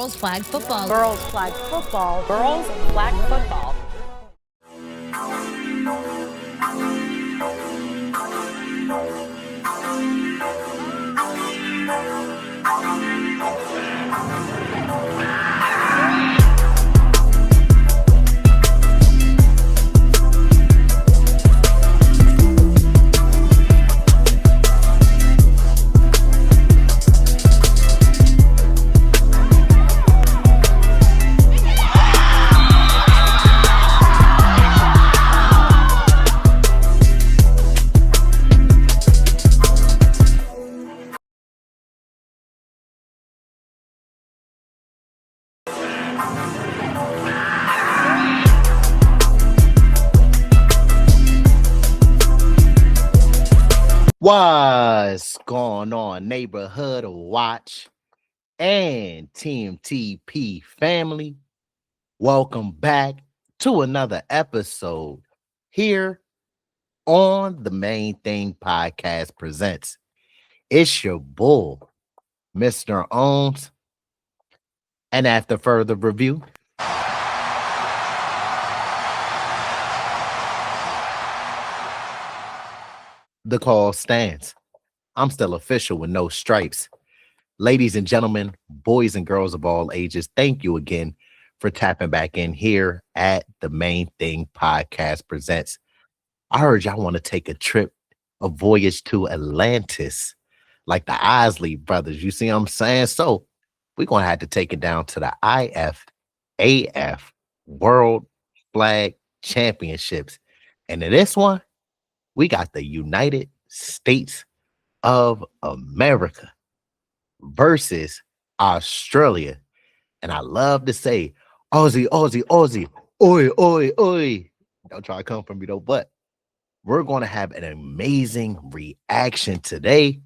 girls flag football. Girls flag football. Girls flag football. What's going on, neighborhood watch and Team TP family? Welcome back to another episode here on the Main Thing Podcast Presents. It's your bull, Mr. Owens. And after further review, the call stands. I'm still official with no stripes. Ladies and gentlemen, boys and girls of all ages, thank you again for tapping back in here at the Main Thing Podcast Presents. I heard y'all want to take a trip, a voyage to Atlantis, like the Isley brothers. You see what I'm saying? So we're going to have to take it down to the IFAF World Flag Championships. And in this one, we got the United States of America versus Australia. And I love to say, Aussie, Aussie, Aussie, oi, oi, oi. Don't try to come from me though, but we're going to have an amazing reaction today.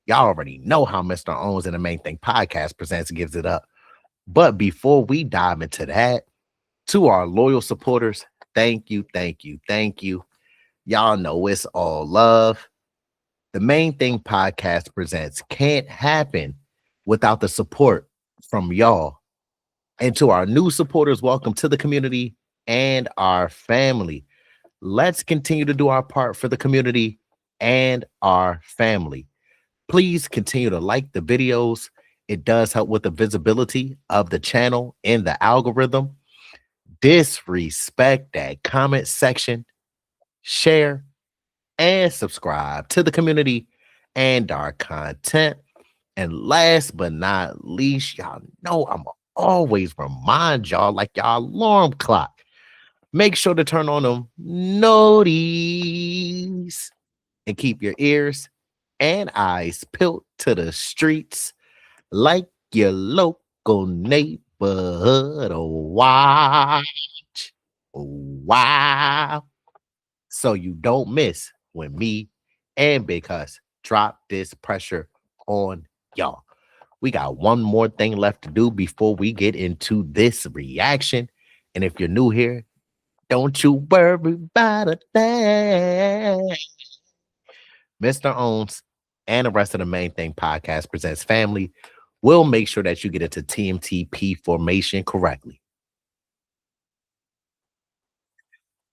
Y'all already know how Mr. Owens and the Main Thing Podcast Presents gives it up. But before we dive into that, to our loyal supporters, thank you, thank you, thank you. Y'all know it's all love. The Main Thing Podcast Presents can't happen without the support from y'all. And to our new supporters, welcome to the community and our family. Let's continue to do our part for the community and our family. Please continue to like the videos. It does help with the visibility of the channel in the algorithm. Disrespect that comment section. Share and subscribe to the community and our content. And last but not least, y'all know I'm always remind y'all like y'all alarm clock. Make sure to turn on them noties and keep your ears and eyes peeled to the streets like your local neighborhood watch. Wow. So you don't miss when me and Big Huss drop this pressure on y'all. We got one more thing left to do before we get into this reaction. And if you're new here, don't you worry about a thing. Mr. Owens and the rest of the Main Thing Podcast Presents family will make sure that you get into TMTP formation correctly.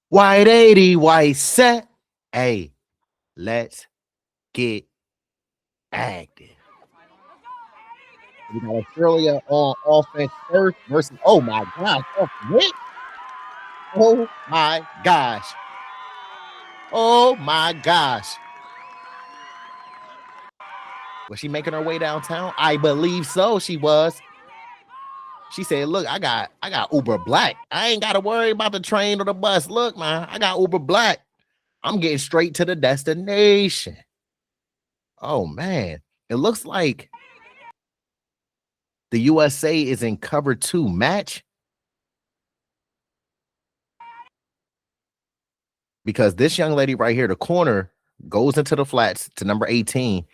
White 80, white set. Hey, let's get active. We got Australia on offense first versus, oh my gosh, oh my gosh. Oh my gosh. Was she making her way downtown? I believe so. She was. She said, look, I got Uber Black. I ain't got to worry about the train or the bus. Look, man, I got Uber Black. I'm getting straight to the destination. Oh, man. It looks like the USA is in cover 2 match. Because this young lady right here, the corner, goes into the flats to number 18.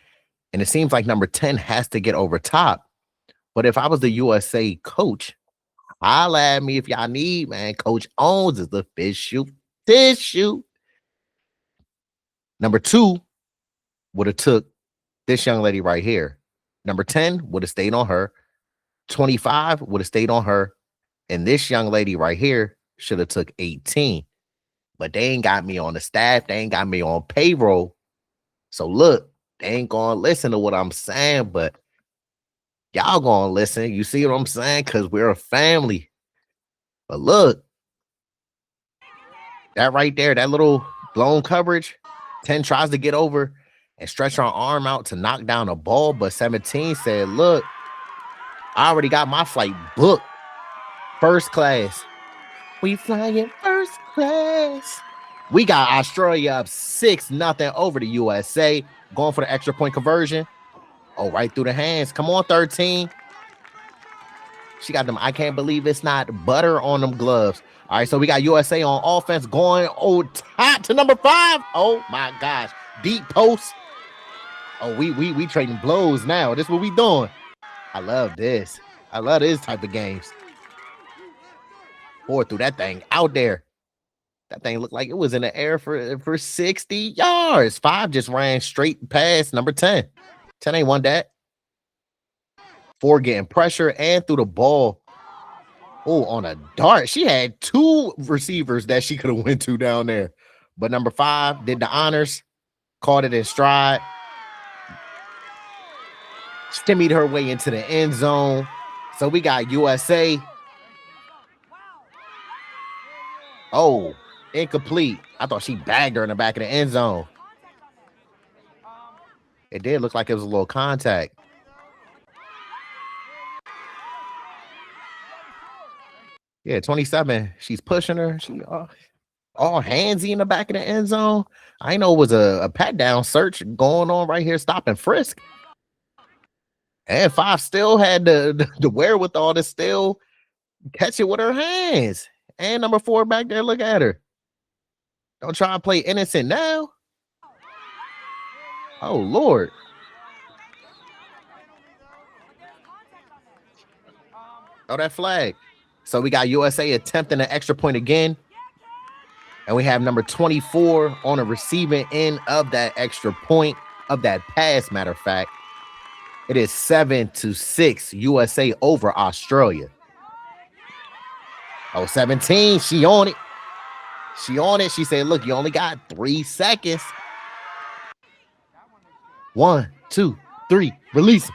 And it seems like number 10 has to get over top. But if I was the USA coach, holla at me if y'all need, man. Coach Owens is the tissue. Number 2 would have took this young lady right here. Number 10 would have stayed on her. 25 would have stayed on her. And this young lady right here should have took 18. But they ain't got me on the staff. They ain't got me on payroll. So look, they ain't gonna listen to what I'm saying, but y'all gonna listen. You see what I'm saying? Because we're a family. But look, that right there, that little blown coverage, 10 tries to get over and stretch her arm out to knock down a ball, but 17 said, look, I already got my flight booked. First class. We flying first class. We got Australia up 6-0 over the USA. Going for the extra point conversion. Oh, right through the hands. Come on, 13. She got them. I can't believe it's not butter on them gloves. All right, so we got USA on offense going top to number 5. Oh my gosh. Deep post. Oh, we trading blows now. This is what we doing. I love this. I love this type of games. Boy, threw that thing out there. That thing looked like it was in the air for 60 yards. 5 just ran straight past number 10. 10 ain't won that. 4 getting pressure and threw the ball. Oh, on a dart. She had 2 receivers that she could have went to down there. But number 5 did the honors, caught it in stride. Stimmied her way into the end zone. So we got USA. Oh, incomplete. I thought she bagged her in the back of the end zone. It did look like it was a little contact. Yeah, 27. She's pushing her. She all handsy in the back of the end zone. I know it was a pat down search going on right here, stop and frisk. And 5 still had the wherewithal to still catch it with her hands. And number 4 back there, look at her. Don't try to play innocent now. Oh, Lord. Oh, that flag. So we got USA attempting an extra point again. And we have number 24 on a receiving end of that extra point, of that pass, matter of fact. It is 7-6 USA over Australia. Oh, 17. She on it. She on it. She said, look, you only got 3 seconds. 1, 2, 3. Release him.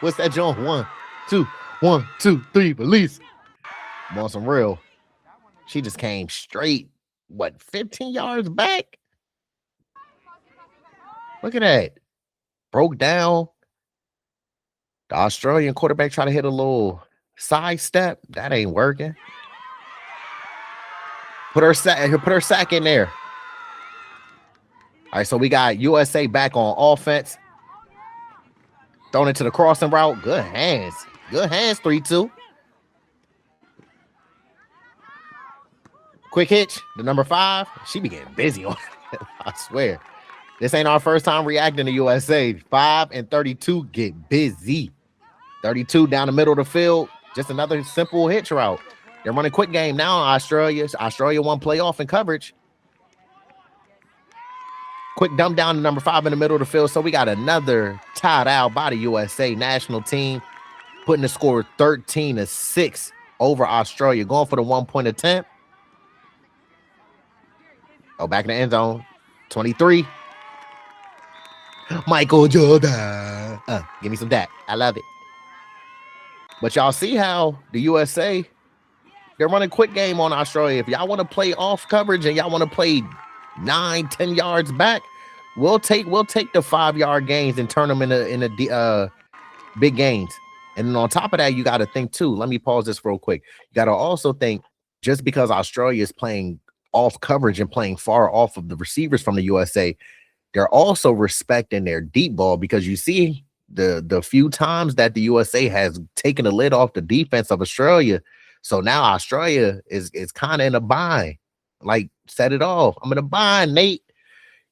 What's that, John? 1, 2, 1, 2, 3. Release. I'm on some real. She just came straight, what, 15 yards back? Look at that. Broke down. The Australian quarterback tried to hit a little side step. That ain't working. Put her sack in there. All right, so we got USA back on offense. Thrown into the crossing route. Good hands. Good hands, 3-2. Quick hitch, the number 5. She be getting busy on it. I swear. This ain't our first time reacting to USA. 5 and 32 get busy. 32 down the middle of the field. Just another simple hitch route. They're running quick game now in Australia. Australia won playoff in coverage. Quick dump down to number 5 in the middle of the field. So we got another tied out by the USA national team, putting the score 13-6 over Australia. Going for the 1-point attempt. Oh, back in the end zone. 23. Michael Jordan. Give me some that. I love it. But y'all see how the USA, they're running quick game on Australia. If y'all want to play off coverage and y'all want to play 9-10 yards back, we'll take the 5-yard gains and turn them into big gains. And then on top of that, you got to think too. Let me pause this real quick. You got to also think, just because Australia is playing off coverage and playing far off of the receivers from the USA, they're also respecting their deep ball, because you see the few times that the USA has taken the lid off the defense of Australia. So now Australia is kind of in a bind. Like, set it off. I'm in a bind, Nate.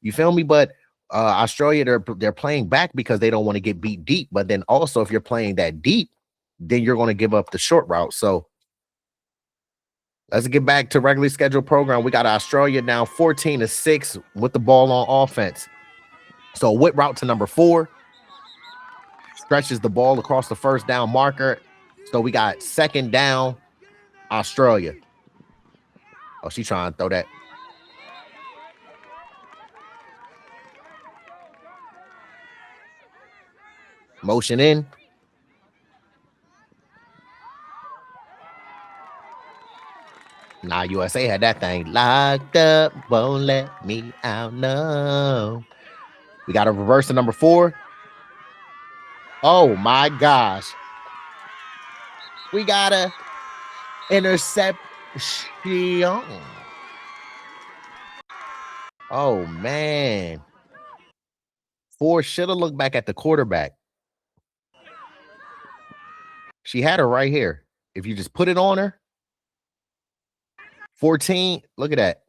You feel me? But Australia, they're playing back because they don't want to get beat deep. But then also, if you're playing that deep, then you're going to give up the short route. So let's get back to regularly scheduled program. We got Australia now 14-6 with the ball on offense. So whip route to number 4. stretches the ball across the first down marker. So we got second down, Australia. Oh, she's trying to throw that. Motion in. Nah, USA had that thing locked up. Won't let me out. No. We got a reverse to number 4. Oh, my gosh. We got a interception. Oh, man. 4 should have looked back at the quarterback. She had her right here. If you just put it on her. 14. Look at that.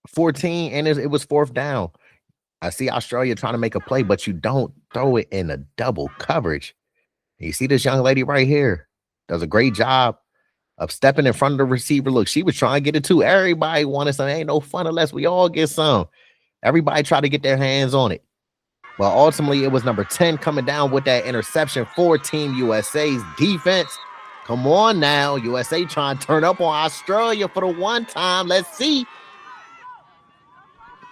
14, and it was 4th down. I see Australia trying to make a play, but you don't throw it in a double coverage. You see this young lady right here does a great job of stepping in front of the receiver. Look, she was trying to get it too. Everybody wanted some. Ain't no fun unless we all get some. Everybody tried to get their hands on it. Well, ultimately, it was number 10 coming down with that interception for Team USA's defense. Come on now. USA trying to turn up on Australia for the one time. Let's see.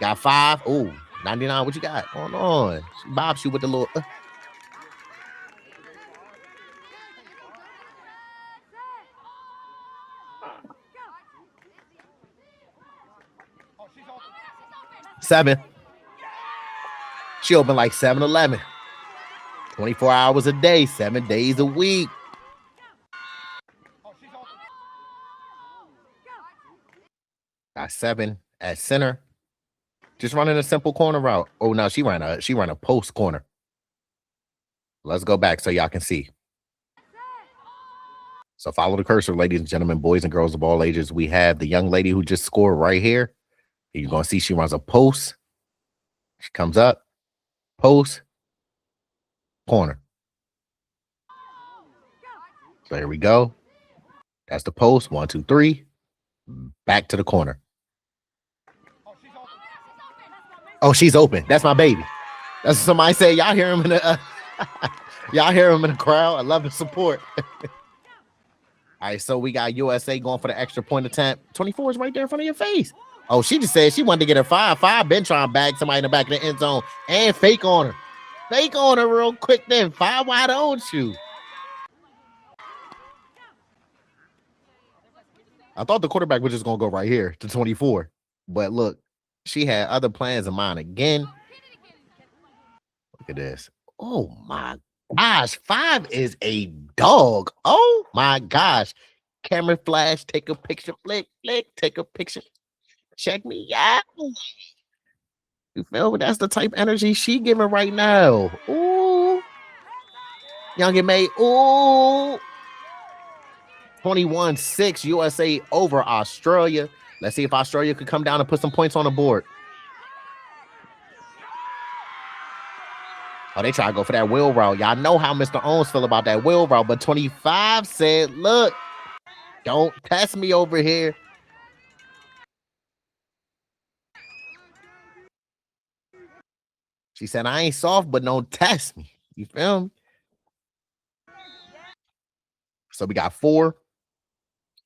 Got 5. Oh, 99. What you got going on? She bobs you with the little. 7. She open like 7-Eleven. 24 hours a day, 7 days a week. Got 7 at center. Just running a simple corner route. Oh, no, she ran a post corner. Let's go back so y'all can see. So follow the cursor, ladies and gentlemen, boys and girls of all ages. We have the young lady who just scored right here. You're going to see she runs a post. She comes up, post, corner. So here we go. That's the post. 1, 2, 3. Back to the corner. Oh, she's open. That's my baby. That's what somebody say. Y'all hear him in the y'all hear him in the crowd. I love the support. All right, so we got USA going for the extra point attempt. 24 is right there in front of your face. Oh, she just said she wanted to get her 5. 5 been trying to bag somebody in the back of the end zone and fake on her. Fake on her real quick then. 5 wide on you. I thought the quarterback was just going to go right here to 24. But look, she had other plans in mind again. Look at this. Oh, my gosh. 5 is a dog. Oh, my gosh. Camera flash. Take a picture. Flick, flick. Take a picture. Check me out. You feel me? That's the type of energy she giving right now. Ooh. Young and May. Ooh. 21-6 USA over Australia. Let's see if Australia could come down and put some points on the board. Oh, they try to go for that wheel route. Y'all know how Mr. Owens feel about that wheel route, but 25 said, look, don't test me over here. She said, I ain't soft, but don't test me. You feel me? So we got 4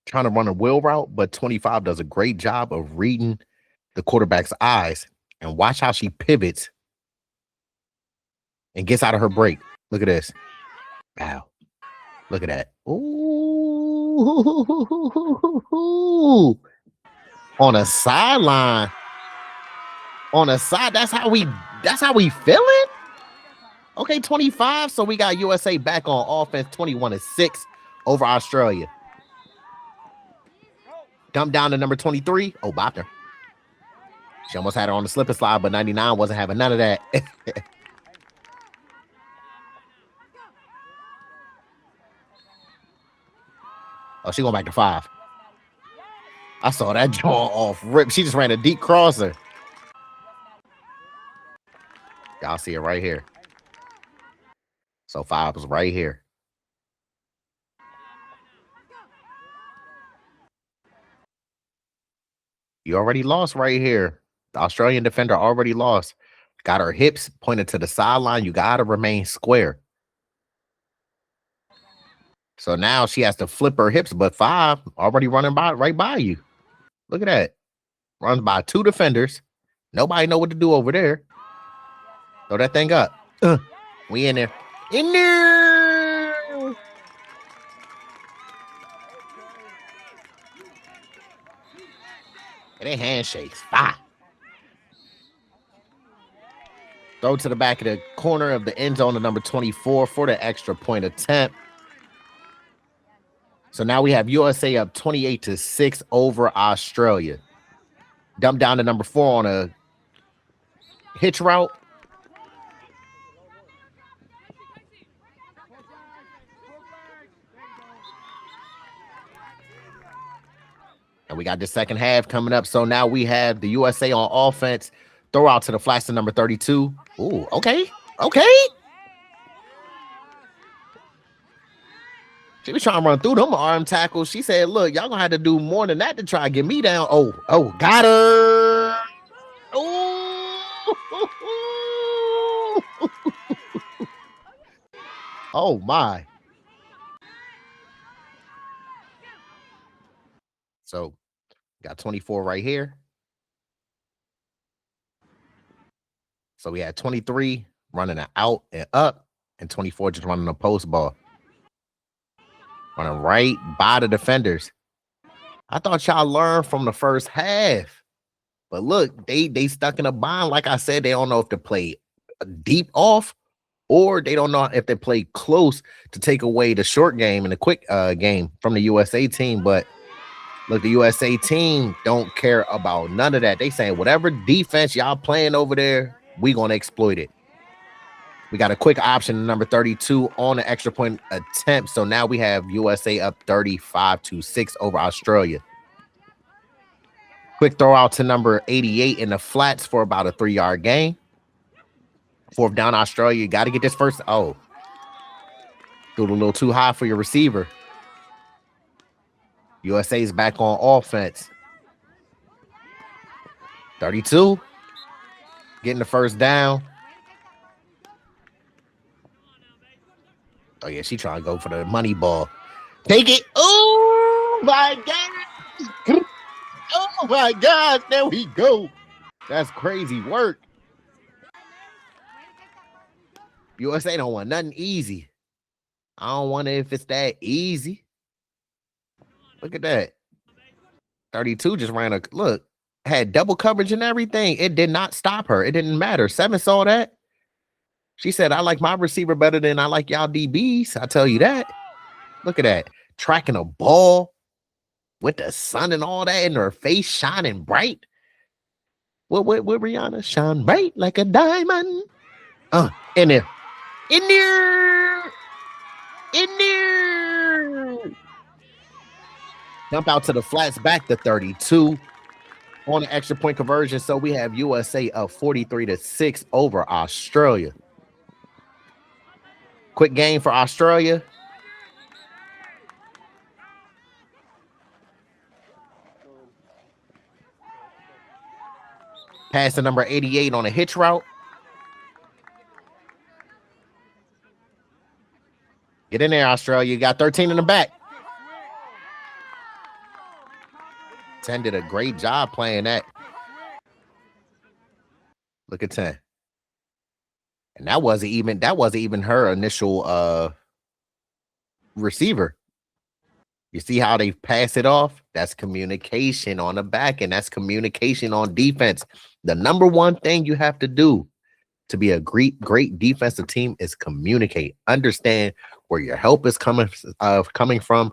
trying to run a wheel route, but 25 does a great job of reading the quarterback's eyes. And watch how she pivots and gets out of her break. Look at this. Wow. Look at that. Ooh. On a sideline. On a side. That's how we feeling? Okay, 25. So we got USA back on offense, 21-6 over Australia. Dump down to number 23. Oh, bopped her. She almost had her on the slip and slide, but 99 wasn't having none of that. Oh, she going back to 5. I saw that jaw off rip. She just ran a deep crosser. Y'all see it right here. So 5 was right here. You already lost right here. The Australian defender already lost. Got her hips pointed to the sideline. You got to remain square. So now she has to flip her hips, but 5 already running right by you. Look at that. Runs by 2 defenders. Nobody know what to do over there. Throw that thing up. We in there. In there. And they handshakes. Throw to the back of the corner of the end zone to number 24 for the extra point attempt. So now we have USA up 28-6 over Australia. Dump down to number 4 on a hitch route. And we got the second half coming up. So now we have the USA on offense. Throw out to the flats to number 32. Ooh, okay. She was trying to run through them arm tackles. She said, look, y'all gonna have to do more than that to try to get me down. Oh, got her. Oh, oh my. So got 24 right here. So we had 23 running an out and up, and 24 just running a post ball. Running right by the defenders. I thought y'all learned from the first half. But look, they stuck in a bind. Like I said, they don't know if to play deep off or they don't know if they play close to take away the short game and the quick game from the USA team. But look, the USA team don't care about none of that. They saying whatever defense y'all playing over there, we gonna exploit it. We got a quick option, number 32 on the extra point attempt. So now we have USA up 35-6 over Australia. Quick throw out to number 88 in the flats for about a 3-yard gain. 4th down, Australia. You got to get this first. Oh, threw it a little too high for your receiver. USA's back on offense. 32. Getting the first down. Oh, yeah, she trying to go for the money ball. Take it. Oh, my God. Oh, my gosh. There we go. That's crazy work. USA don't want nothing easy. I don't want it if it's that easy. Look at that. 32 just ran a look. Had double coverage and everything. It did not stop her. It didn't matter. 7 saw that. She said, I like my receiver better than I like y'all DBs. I tell you that. Look at that. Tracking a ball with the sun and all that in her face, shining bright. What Rihanna? Shine bright like a diamond. In there. In there. In there. Dump out to the flats, back to 32 on the extra point conversion. So we have USA up 43-6 over Australia. Quick game for Australia. Pass to number 88 on a hitch route. Get in there, Australia. You got 13 in the back. 10 did a great job playing that. Look at 10. And that wasn't even her initial receiver. You see how they pass it off? That's communication on the back end. That's communication on defense. The number one thing you have to do to be a great defensive team is communicate. Understand where your help is coming from.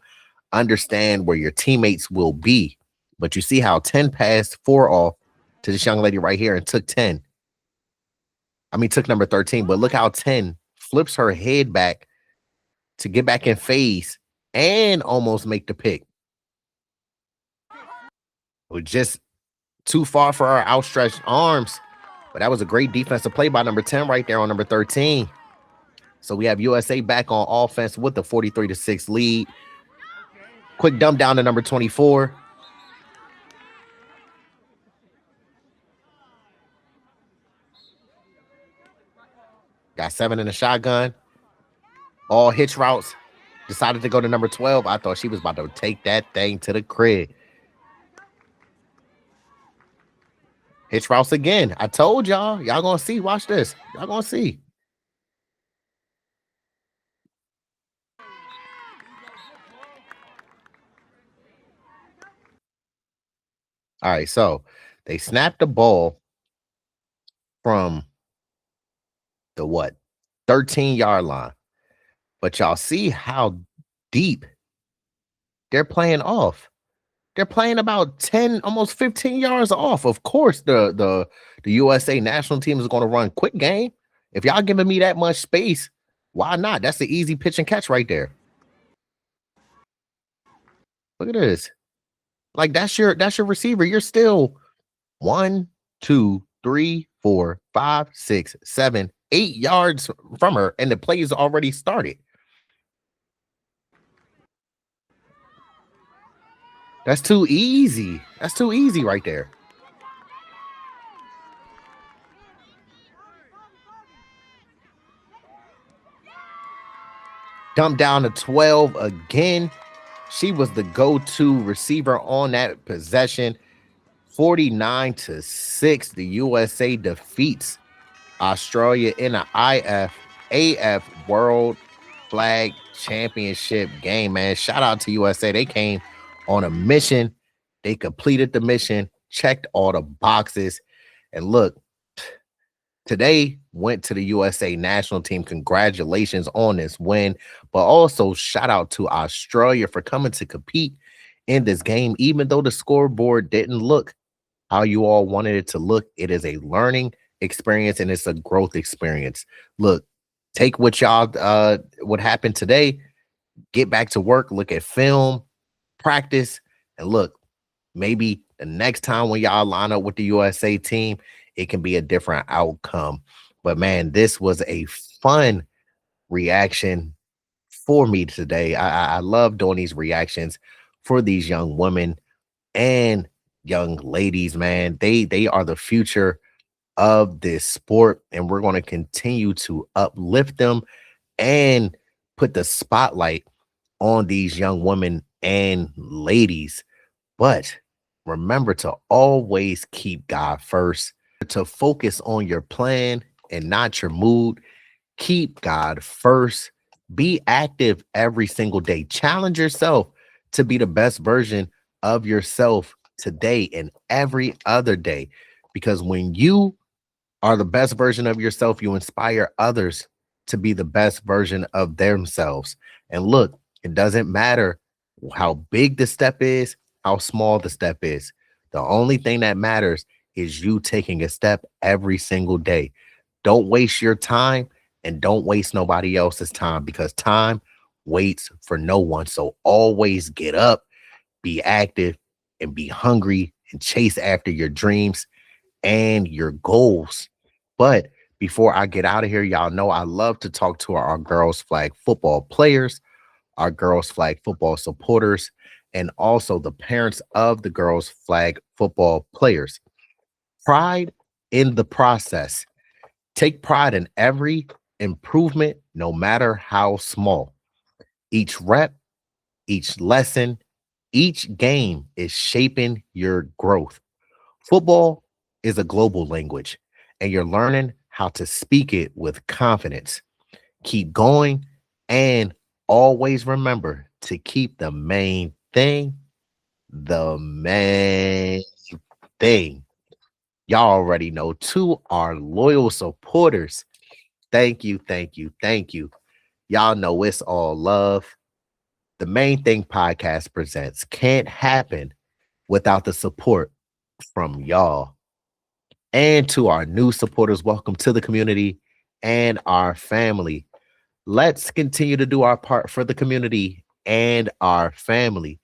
Understand where your teammates will be. But you see how 10 passed 4 off to this young lady right here and took 10. Took number 13, but look how 10 flips her head back to get back in phase and almost make the pick. It was just too far for our outstretched arms, but that was a great defensive play by number 10 right there on number 13. So we have USA back on offense with the 43-6 lead. Quick dump down to number 24. Got 7 in the shotgun. All hitch routes. decided to go to number 12. I thought she was about to take that thing to the crib. Hitch routes again. I told y'all. Y'all gonna see. Watch this. Y'all gonna see. All right, so they snapped the ball from the what? 13-yard line. But y'all see how deep they're playing off. They're playing about 10, almost 15 yards off. Of course, the USA national team is going to run quick game. If y'all giving me that much space, why not? That's the easy pitch and catch right there. Look at this. Like that's your receiver. You're still 1, 2, 3, 4, 5, 6, 7, 8 yards from her, and the play's already started. That's too easy. That's too easy right there. Dump down to 12 again. She was the go-to receiver on that possession. 49-6. The USA defeats Australia in the IFAF World Flag Championship game, man. Shout out to USA. They came on a mission. They completed the mission, checked all the boxes. And look, today went to the USA national team. Congratulations on this win. But also shout out to Australia for coming to compete in this game, even though the scoreboard didn't look how you all wanted it to look. It is a learning experience and it's a growth experience. Look, take what y'all what happened today, get back to work, look at film, practice, and look, maybe the next time when y'all line up with the USA team, it can be a different outcome. But man, this was a fun reaction for me today. I love doing these reactions for these young women and young ladies, man. They are the future of this sport, and we're going to continue to uplift them and put the spotlight on these young women and ladies. But remember to always keep God first, to focus on your plan and not your mood. Keep God first. Be active every single day. Challenge yourself to be the best version of yourself today and every other day. Because when you are the best version of yourself, you inspire others to be the best version of themselves. And look, it doesn't matter how big the step is, how small the step is. The only thing that matters is you taking a step every single day. Don't waste your time and don't waste nobody else's time, because time waits for no one. So always get up, be active, and be hungry and chase after your dreams and your goals. But before I get out of here, y'all know I love to talk to our girls flag football players, our girls flag football supporters, and also the parents of the girls flag football players. Pride in the process. Take pride in every improvement, no matter how small. Each rep, each lesson, each game is shaping your growth. Football is a global language, and you're learning how to speak it with confidence. Keep going, and always remember to keep the main thing the main thing. Y'all already know. To our loyal supporters, thank you, thank you, thank you. Y'all know it's all love. The Main Thing Podcast presents can't happen without the support from y'all. And to our new supporters, welcome to the community and our family. Let's continue to do our part for the community and our family.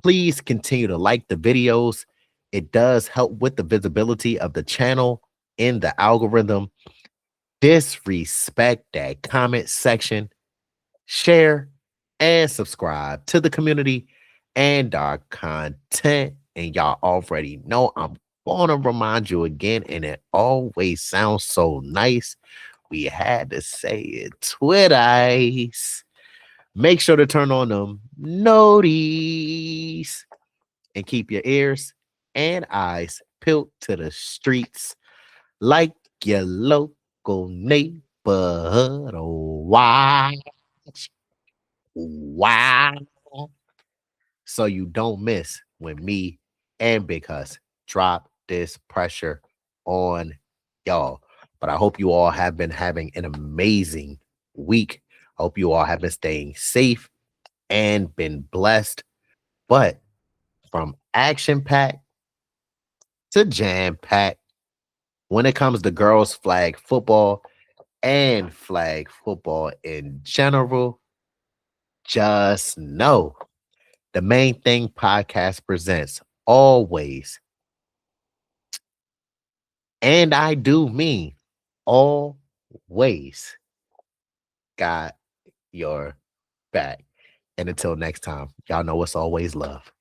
Please continue to like the videos. It does help with the visibility of the channel in the algorithm. Disrespect that comment section, share, and subscribe to the community and our content. And y'all already know I'm going to remind you again, and it always sounds so nice. We had to say it twice. Make sure to turn on them noties and keep your ears and eyes peeled to the streets like your local neighborhood watch. Wow. So you don't miss when me and Big Hus drop this pressure on y'all. But I hope you all have been having an amazing week. Hope you all have been staying safe and been blessed. But from action packed to jam packed, when it comes to girls' flag football and flag football in general, just know the main thing podcast presents always, and I do mean always, got your back. And until next time, y'all know it's always love.